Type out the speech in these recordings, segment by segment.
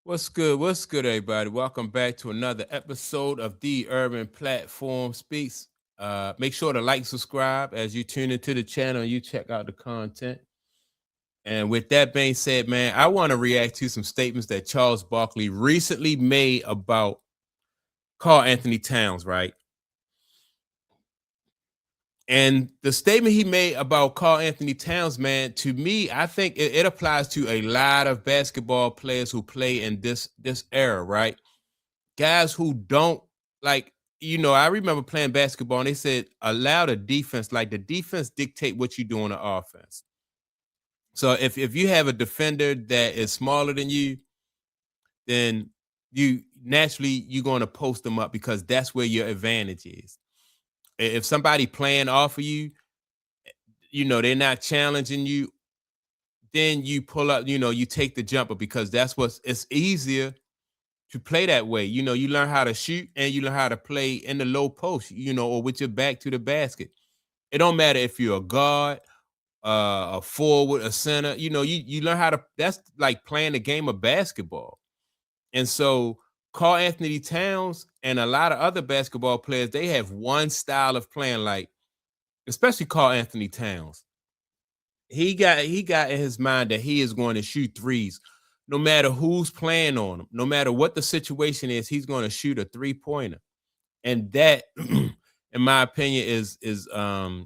What's good? What's good, everybody? Welcome back to another episode of the Urban Platform Speaks. Make sure to like, subscribe as you tune into the channel and you check out the content. And with that being said, man, I want to react to some statements that Charles Barkley recently made about Karl Anthony Towns, right? And the statement he made about Karl Anthony Towns, man, to me, I think it applies to a lot of basketball players who play in this era, right? Guys who don't like, I remember playing basketball and they said allow the defense, like the defense dictate what you do on the offense. So if you have a defender that is smaller than you, then you're going to post them up because that's where your advantage is. If somebody playing off of you, they're not challenging you, then you pull up, you take the jumper because it's easier to play that way. You learn how to shoot and you learn how to play in the low post, or with your back to the basket. It don't matter if you're a guard, a forward, a center, you learn how to, that's like playing the game of basketball. And so Karl Anthony Towns and a lot of other basketball players, they have one style of playing, like, especially Karl Anthony Towns. He got in his mind that he is going to shoot threes no matter who's playing on him, no matter what the situation is, he's going to shoot a three-pointer. And that, in my opinion, is a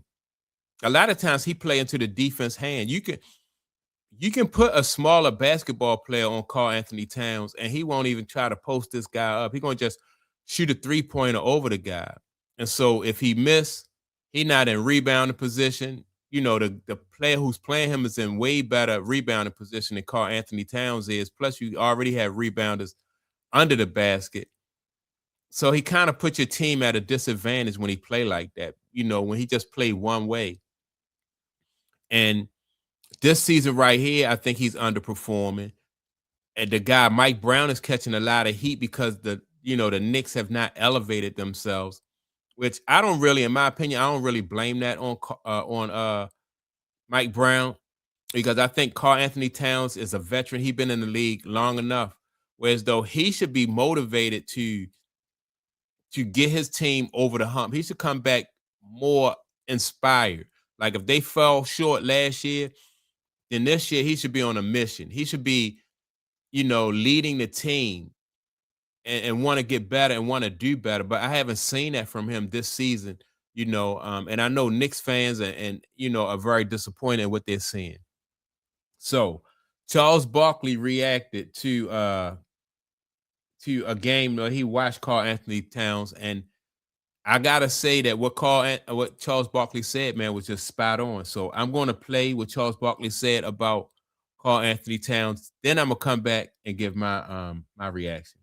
lot of times he play into the defense hand. You can put a smaller basketball player on Karl Anthony Towns, and he won't even try to post this guy up. He's gonna just shoot a three-pointer over the guy. And so if he miss, he not in rebounding position. The player who's playing him is in way better rebounding position than Karl Anthony Towns is. Plus, you already have rebounders under the basket. So he kind of put your team at a disadvantage when he play like that, when he just play one way. And this season right here, I think he's underperforming. And the guy, Mike Brown, is catching a lot of heat because the Knicks have not elevated themselves, which I don't really, in my opinion, I don't really blame that on Mike Brown, because I think Karl Anthony Towns is a veteran. He's been in the league long enough, whereas though he should be motivated to get his team over the hump. He should come back more inspired. Like if they fell short last year, then this year he should be on a mission. He should be, leading the team and want to get better and want to do better. But I haven't seen that from him this season, and I know Knicks fans and are very disappointed in what they're seeing. So Charles Barkley reacted to a game where he watched Karl Anthony Towns, and I gotta say that what Charles Barkley said, man, was just spot on. So I'm going to play what Charles Barkley said about Karl Anthony Towns. Then I'm gonna come back and give my reaction.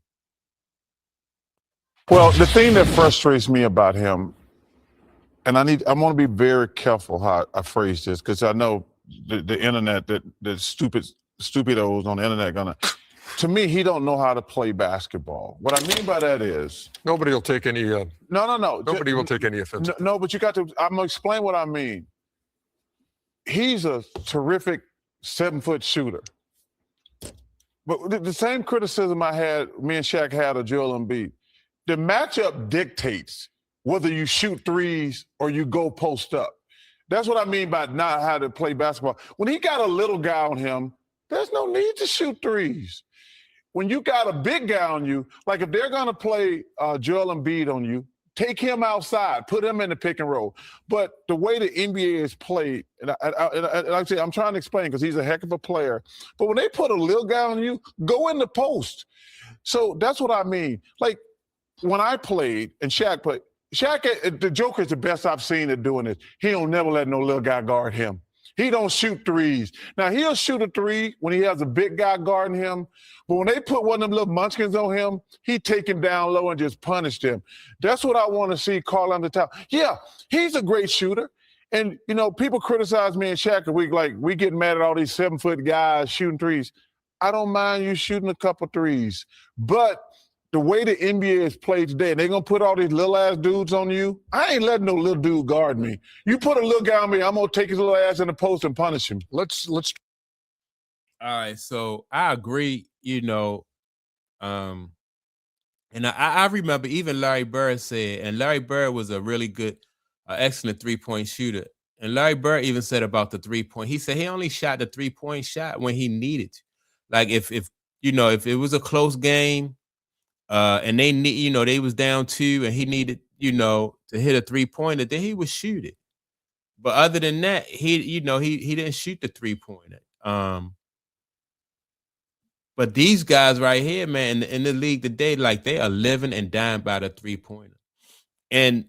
Well, the thing that frustrates me about him, and I'm going to be very careful how I phrase this, because I know the internet, the stupidos on the internet gonna. To me, he don't know how to play basketball. What I mean by that is nobody will take any. No. Nobody will take any offense. No, but you got to. I'm gonna explain what I mean. He's a terrific 7-foot shooter. But the same criticism me and Shaq had of Joel Embiid. The matchup dictates whether you shoot threes or you go post up. That's what I mean by not how to play basketball. When he got a little guy on him, there's no need to shoot threes. When you got a big guy on you, like if they're going to play Joel Embiid on you, take him outside, put him in the pick and roll. But the way the NBA is played, and I'm trying to explain because he's a heck of a player, but when they put a little guy on you, go in the post. So that's what I mean. Like when I played and Shaq played, the Joker is the best I've seen at doing this. He don't never let no little guy guard him. He don't shoot threes. Now, he'll shoot a three when he has a big guy guarding him, but when they put one of them little munchkins on him, he take him down low and just punish them. That's what I want to see Karl Anthony Towns. Yeah, he's a great shooter. And, people criticize me and Shaq, we get mad at all these 7-foot guys shooting threes. I don't mind you shooting a couple threes. But the way the NBA is played today, and they're going to put all these little-ass dudes on you, I ain't letting no little dude guard me. You put a little guy on me, I'm going to take his little ass in the post and punish him. Let's. All right, so I agree, Um, and I remember even Larry Bird said, and Larry Bird was a really good, excellent 3-point shooter. And Larry Bird even said about the 3-point. He said he only shot the 3-point shot when he needed to. Like if if it was a close game, and they need, they was down 2 and he needed, to hit a 3-pointer, then he would shoot it. But other than that, he didn't shoot the 3-pointer. But these guys right here, man, in the league today, like they are living and dying by the 3-pointer. And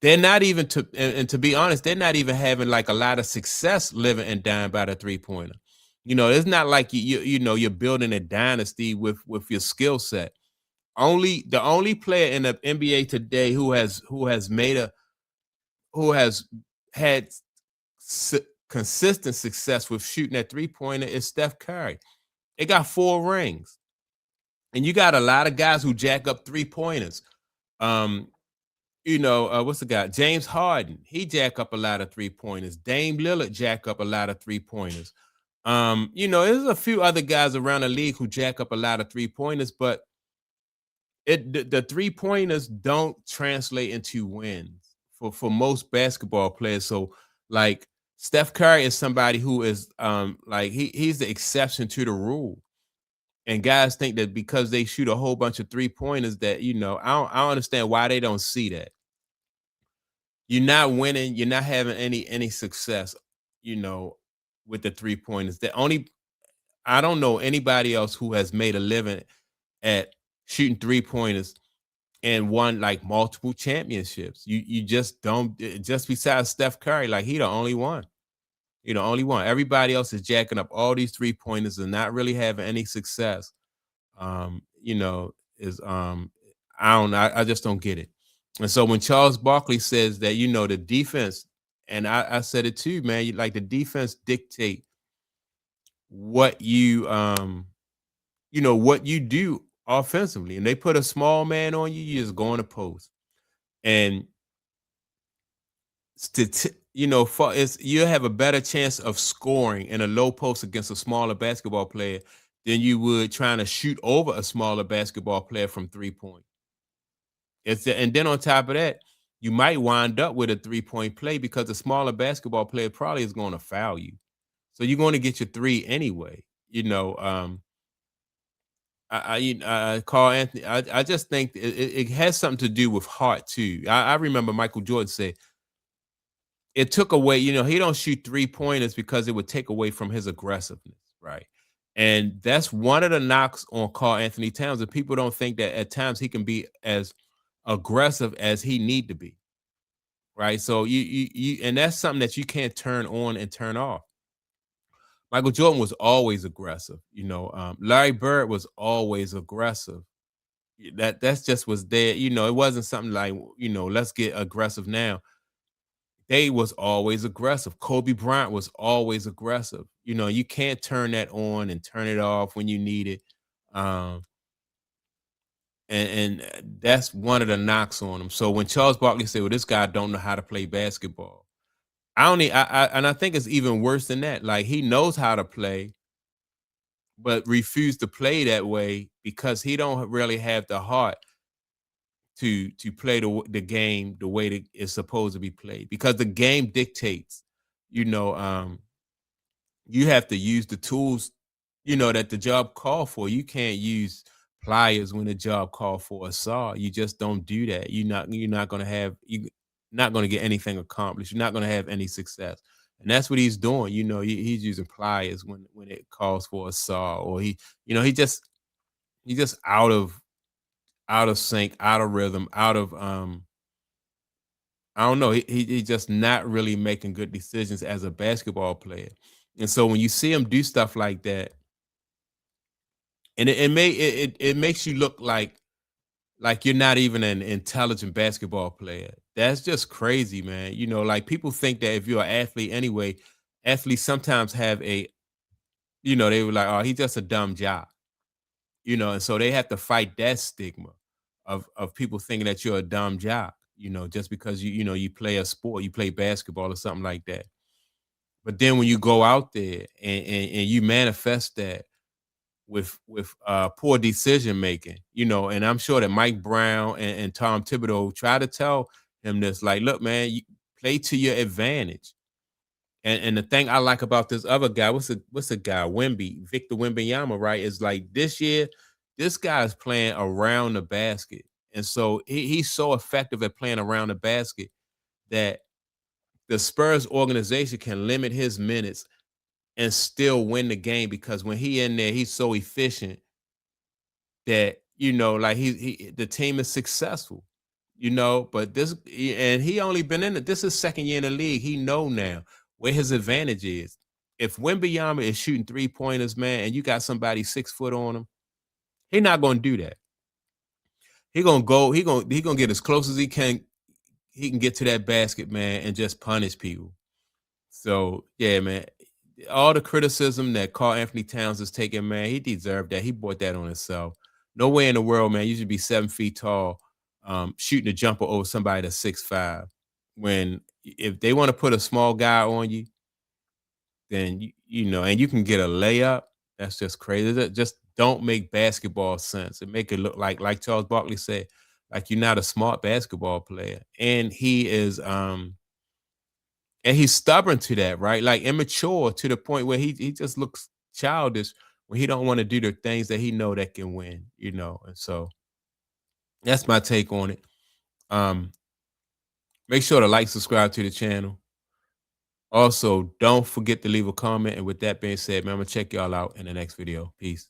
they're not even and to be honest, they're not even having like a lot of success living and dying by the 3-pointer. It's not like you're building a dynasty with your skill set. The only player in the NBA today who has had consistent success with shooting that 3-pointer is Steph Curry. They got 4 rings. And you got a lot of guys who jack up 3-pointers. What's the guy? James Harden. He jack up a lot of 3-pointers. Dame Lillard jack up a lot of 3-pointers. There's a few other guys around the league who jack up a lot of 3-pointers, but the 3-pointers don't translate into wins for most basketball players. So like Steph Curry is somebody who is like he's the exception to the rule. And guys think that because they shoot a whole bunch of 3-pointers that, I don't understand why they don't see that. You're not winning, you're not having any success, with the 3-pointers. I don't know anybody else who has made a living at shooting 3-pointers and won like multiple championships. You just don't, just besides Steph Curry, like he the only one. Only one. Everybody else is jacking up all these 3-pointers and not really having any success. I don't know. I just don't get it. And so when Charles Barkley says that, the defense, and I said it too, man, like the defense dictate what what you do offensively. And they put a small man on you, you just go in the post. And you have a better chance of scoring in a low post against a smaller basketball player than you would trying to shoot over a smaller basketball player from 3-point. And then on top of that, you might wind up with a 3-point play because the smaller basketball player probably is going to foul you. So you're going to get your 3 anyway. Karl Anthony, I just think it has something to do with heart too. I remember Michael Jordan said, it took away, he don't shoot 3-pointers because it would take away from his aggressiveness, right? And that's one of the knocks on Karl Anthony Towns. And people don't think that at times he can be as aggressive as he need to be, right? So and that's something that you can't turn on and turn off. Michael Jordan was always aggressive, Larry Bird was always aggressive. That's just was there, it wasn't something like, let's get aggressive now. They was always aggressive. Kobe Bryant was always aggressive. You can't turn that on and turn it off when you need it. And that's one of the knocks on him. So when Charles Barkley said, well, this guy don't know how to play basketball, I think it's even worse than that. Like he knows how to play, but refused to play that way because he don't really have the heart to play the game the way that it's supposed to be played, because the game dictates, you have to use the tools, that the job called for. You can't use pliers when the job called for a saw. You just don't do that. You're not going to get anything accomplished. You're not going to have any success. And that's what he's doing. He's using pliers when it calls for a saw, or he's just out of sync, out of rhythm, out of I don't know. He just not really making good decisions as a basketball player. And so when you see him do stuff like that, and it makes you look like you're not even an intelligent basketball player. That's just crazy, man. Like people think that if you're an athlete anyway, athletes sometimes have they were like, oh, he's just a dumb jock. And so they have to fight that stigma of people thinking that you're a dumb jock, just because you play a sport, you play basketball or something like that. But then when you go out there and you manifest that, with poor decision making, and I'm sure that Mike Brown and Tom Thibodeau try to tell him this, like, look, man, you play to your advantage. And the thing I like about this other guy, what's the guy, Victor Wembanyama, right? Is like this year, this guy's playing around the basket. And so he's so effective at playing around the basket that the Spurs organization can limit his minutes and still win the game, because when he in there, he's so efficient that, like the team is successful, but he only been in it. This is second year in the league. He know now where his advantage is. If Wembanyama is shooting 3-pointers, man, and you got somebody 6 foot on him, he's not going to do that. He gonna get as close as he can get to that basket, man, and just punish people. So yeah, man, all the criticism that Karl Anthony Towns is taking, man, he deserved that. He brought that on himself. No way in the world, man, you should be 7 feet tall, shooting a jumper over somebody that's 6'5". If they want to put a small guy on you, then and you can get a layup. That's just crazy. That just don't make basketball sense. It make it look like Charles Barkley said, like you're not a smart basketball player. And he is and he's stubborn to that, right? Like immature to the point where he just looks childish when he don't want to do the things that he know that can win, And so that's my take on it. Make sure to like, subscribe to the channel. Also, don't forget to leave a comment. And with that being said, man, I'm going to check y'all out in the next video. Peace.